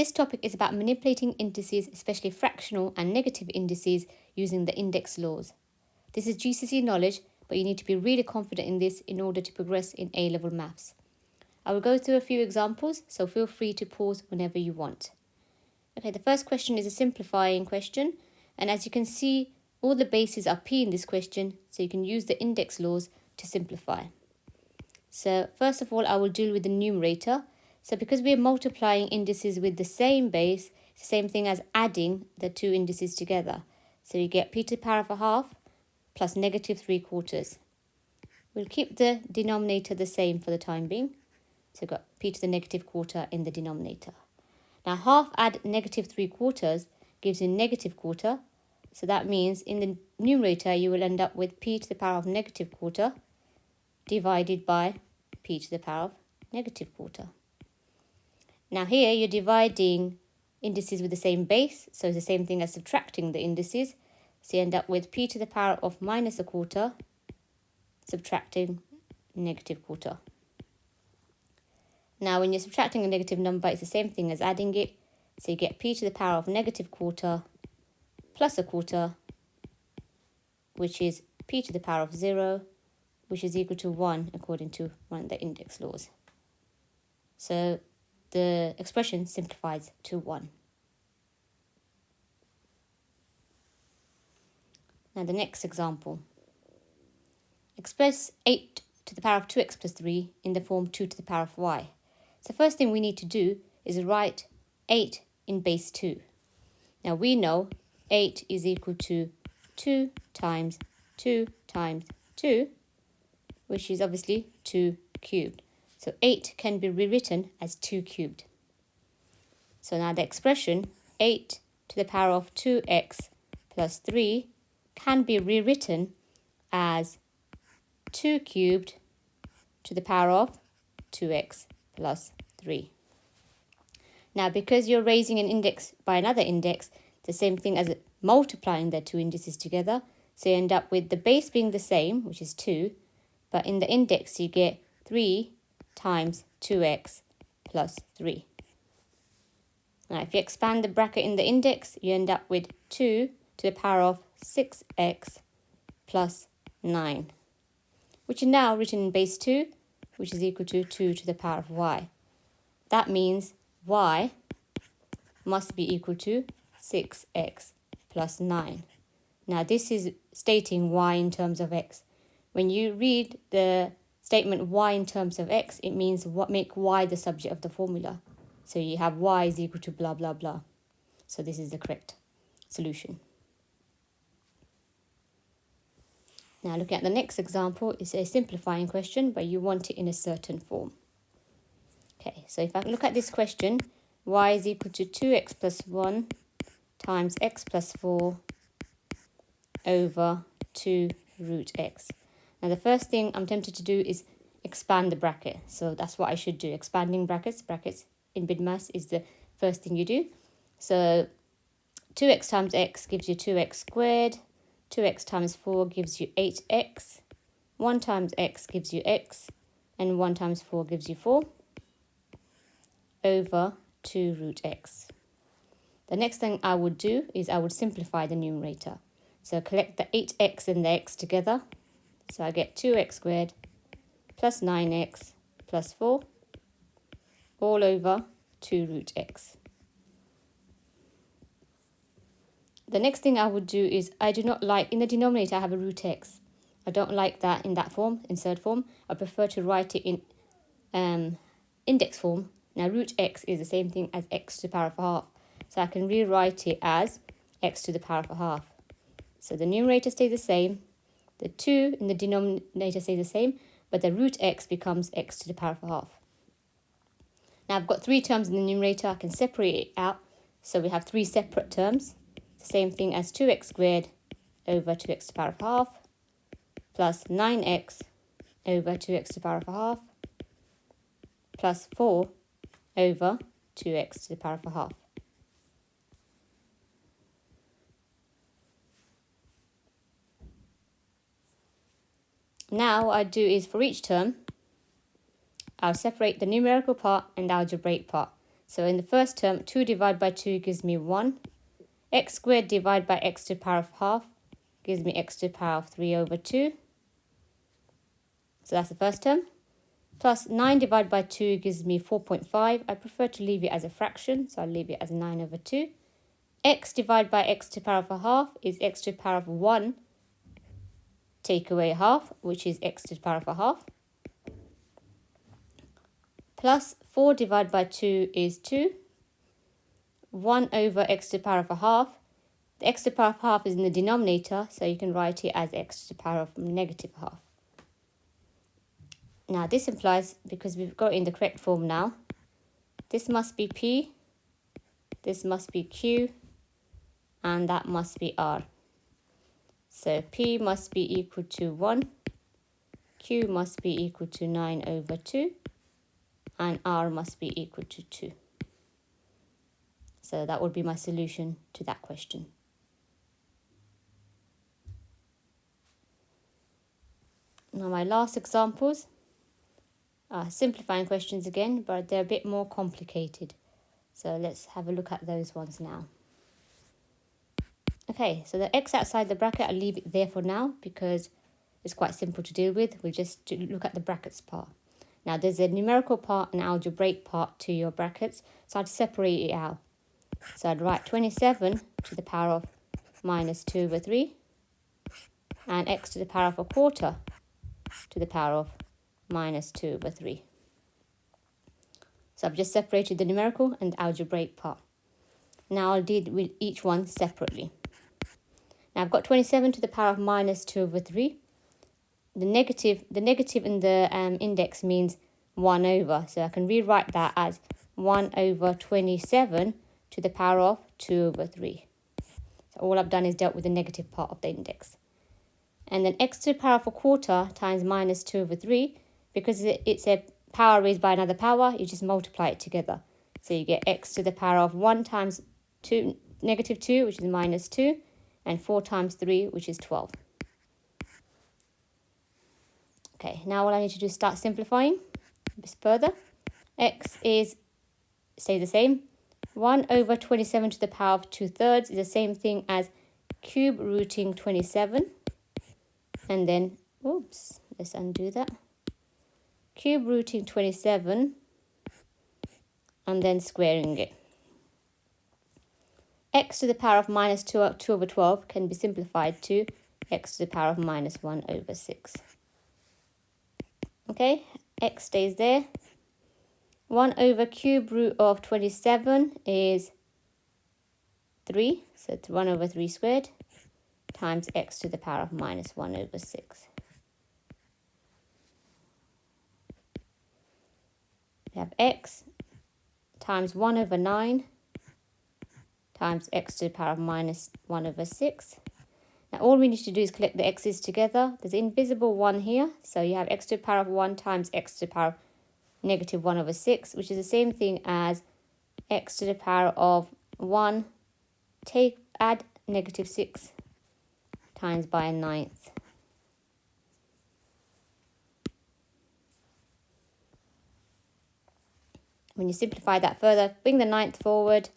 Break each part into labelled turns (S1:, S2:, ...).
S1: This topic is about manipulating indices, especially fractional and negative indices, using the index laws. This is GCSE knowledge, but you need to be really confident in this in order to progress in A-level maths. I will go through a few examples, so feel free to pause whenever you want. Okay, the first question is a simplifying question, and as you can see, all the bases are P in this question, so you can use the index laws to simplify. So first of all, I will deal with the numerator. So because we are multiplying indices with the same base, it's the same thing as adding the two indices together. So you get p to the power of a half plus negative 3/4. We'll keep the denominator the same for the time being. So we've got p to the negative quarter in the denominator. Now half add negative 3/4 gives you negative quarter. So that means in the numerator you will end up with p to the power of negative quarter divided by p to the power of negative quarter. Now here you're dividing indices with the same base, so it's the same thing as subtracting the indices. So you end up with p to the power of minus a quarter subtracting negative quarter. Now when you're subtracting a negative number, it's the same thing as adding it. So you get p to the power of negative quarter plus a quarter, which is p to the power of 0, which is equal to 1 according to one of the index laws. So the expression simplifies to 1. Now the next example. Express 8 to the power of 2x plus 3 in the form 2 to the power of y. So first thing we need to do is write 8 in base 2. Now we know 8 is equal to 2 times 2 times 2, which is obviously 2 cubed. So 8 can be rewritten as 2 cubed. So now the expression 8 to the power of 2x plus 3 can be rewritten as 2 cubed to the power of 2x plus 3. Now because you're raising an index by another index, the same thing as multiplying the two indices together, so you end up with the base being the same, which is 2, but in the index you get 3 times 2x plus 3. Now if you expand the bracket in the index, you end up with 2 to the power of 6x plus 9, which is now written in base 2, which is equal to 2 to the power of y. That means y must be equal to 6x plus 9. Now this is stating y in terms of x. When you read the statement y in terms of x, it means make y the subject of the formula. So you have y is equal to blah blah blah. So this is the correct solution. Now looking at the next example, it's a simplifying question, but you want it in a certain form. Okay, so if I look at this question, y is equal to 2x plus 1 times x plus 4 over 2 root x. Now the first thing I'm tempted to do is expand the bracket. So that's what I should do. Expanding brackets in BidMaths is the first thing you do. So 2x times x gives you 2x squared. 2x times 4 gives you 8x. 1 times x gives you x. And 1 times 4 gives you 4 over 2 root x. The next thing I would do is I would simplify the numerator. So collect the 8x and the x together. So I get 2x squared plus 9x plus 4 all over 2 root x. The next thing I would do is I do not like, in the denominator I have a root x. I don't like that in that form, insert form. I prefer to write it in index form. Now root x is the same thing as x to the power of a half. So I can rewrite it as x to the power of a half. So the numerator stays the same. The 2 in the denominator stays the same, but the root x becomes x to the power of a half. Now I've got 3 terms in the numerator. I can separate it out. So we have 3 separate terms. The same thing as 2x squared over 2x to the power of a half plus 9x over 2x to the power of a half plus 4 over 2x to the power of a half. Now what I do is for each term, I'll separate the numerical part and the algebraic part. So in the first term, 2 divided by 2 gives me 1. X squared divided by x to the power of half gives me x to the power of 3 over 2. So that's the first term. Plus 9 divided by 2 gives me 4.5. I prefer to leave it as a fraction, so I'll leave it as 9 over 2. X divided by x to the power of a half is x to the power of 1. Take away half, which is x to the power of a half. Plus 4 divided by 2 is 2. 1 over x to the power of a half. The x to the power of half is in the denominator, so you can write it as x to the power of negative half. Now this implies, because we've got it in the correct form now, this must be P, this must be Q, and that must be R. So P must be equal to 1, Q must be equal to 9 over 2, and R must be equal to 2. So that would be my solution to that question. Now my last examples are simplifying questions again, but they're a bit more complicated. So let's have a look at those ones now. Okay, so the x outside the bracket, I'll leave it there for now because it's quite simple to deal with. We'll just look at the brackets part. Now there's a numerical part and algebraic part to your brackets, so I'd separate it out. So I'd write 27 to the power of minus 2 over 3 and x to the power of a quarter to the power of minus 2 over 3. So I've just separated the numerical and the algebraic part. Now I'll deal with each one separately. Now I've got 27 to the power of minus 2 over 3. The negative in the index means 1 over. So I can rewrite that as 1 over 27 to the power of 2 over 3. So all I've done is dealt with the negative part of the index. And then x to the power of a quarter times minus 2 over 3. Because it's a power raised by another power, you just multiply it together. So you get x to the power of 1 times 2, negative 2, which is minus 2, and 4 times 3, which is 12. Okay, now all I need to do is start simplifying this further. X stays the same. 1 over 27 to the power of 2/3 is the same thing as cube rooting 27. And then, oops, let's undo that. Cube rooting 27 and then squaring it. X to the power of minus 2 over 12 can be simplified to x to the power of minus 1 over 6. Okay, x stays there. 1 over cube root of 27 is 3, so it's 1 over 3 squared times x to the power of minus 1 over 6. We have x times 1 over 9 times x to the power of minus 1 over 6. Now all we need to do is collect the x's together. There's an invisible 1 here, so you have x to the power of 1 times x to the power of negative 1 over 6, which is the same thing as x to the power of 1, add negative 6 times by a 9th. When you simplify that further, bring the 9th forward,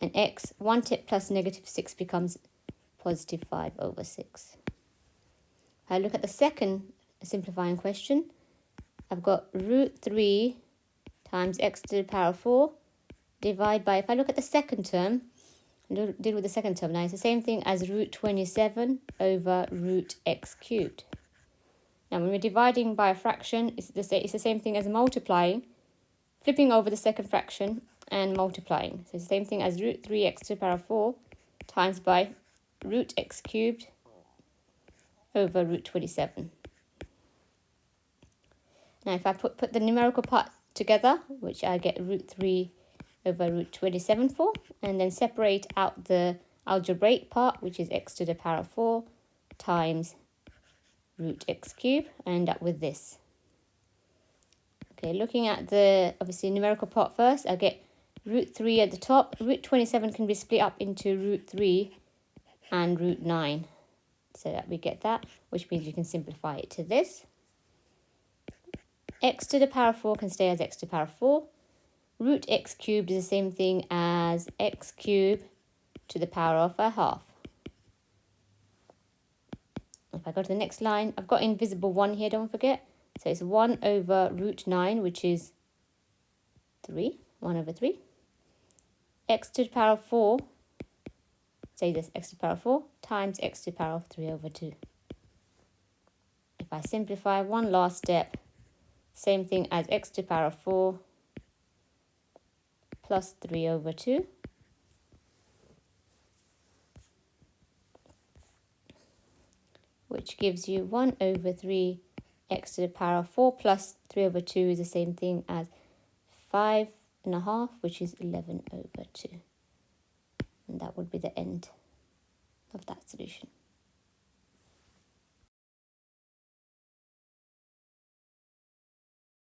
S1: and x, 1 tip plus negative 6 becomes positive 5 over 6. If I look at the second simplifying question, I've got root 3 times x to the power of 4 divided by, if I look at the second term, deal with the second term now, it's the same thing as root 27 over root x cubed. Now when we're dividing by a fraction, it's the same thing as multiplying, flipping over the second fraction and multiplying. So it's the same thing as root 3x to the power of 4 times by root x cubed over root 27. Now if I put the numerical part together, which I get root 3 over root 27 for, and then separate out the algebraic part, which is x to the power of 4 times root x cubed, I end up with this. Okay, looking at the, obviously, numerical part first, I get root 3 at the top. Root 27 can be split up into root 3 and root 9. So that we get that, which means we can simplify it to this. X to the power of 4 can stay as x to the power of 4. root x cubed is the same thing as x cubed to the power of a half. If I go to the next line, I've got invisible 1 here, don't forget. So it's 1 over root 9, which is 3, 1 over 3. X to the power of 4, say this, x to the power of 4 times x to the power of 3 over 2. If I simplify, one last step, same thing as x to the power of 4 plus 3 over 2. Which gives you 1 over 3 x to the power of 4 plus 3 over 2 is the same thing as 5.5, which is 11 over 2. And that would be the end of that solution.